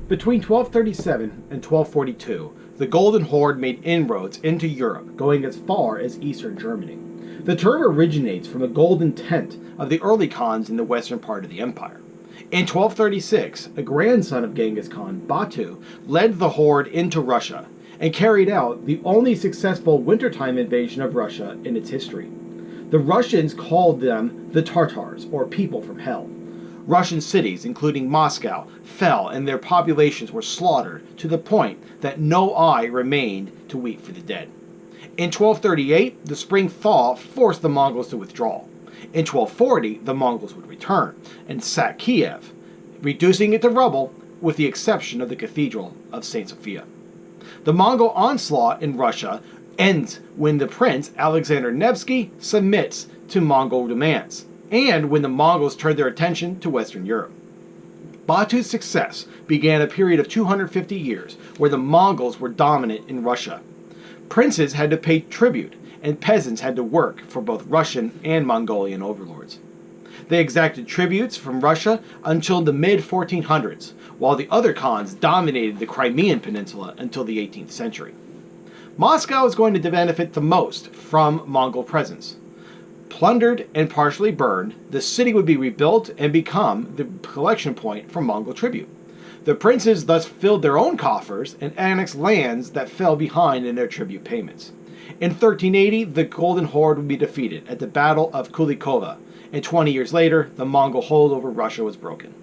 Between 1237 and 1242, the Golden Horde made inroads into Europe, going as far as eastern Germany. The term originates from the golden tent of the early Khans in the western part of the empire. In 1236, a grandson of Genghis Khan, Batu, led the Horde into Russia and carried out the only successful wintertime invasion of Russia in its history. The Russians called them the Tartars, or people from hell. Russian cities, including Moscow, fell and their populations were slaughtered to the point that no eye remained to weep for the dead. In 1238, the spring thaw forced the Mongols to withdraw. In 1240, the Mongols would return and sack Kiev, reducing it to rubble with the exception of the Cathedral of St. Sophia. The Mongol onslaught in Russia ends when the prince, Alexander Nevsky, submits to Mongol demands, and when the Mongols turn their attention to Western Europe. Batu's success began a period of 250 years where the Mongols were dominant in Russia. Princes had to pay tribute, and peasants had to work for both Russian and Mongolian overlords. They exacted tributes from Russia until the mid-1400s, while the other Khans dominated the Crimean Peninsula until the 18th century. Moscow is going to benefit the most from Mongol presence. Plundered and partially burned, the city would be rebuilt and become the collection point for Mongol tribute. The princes thus filled their own coffers and annexed lands that fell behind in their tribute payments. In 1380, the Golden Horde would be defeated at the Battle of Kulikovo, and 20 years later, the Mongol hold over Russia was broken.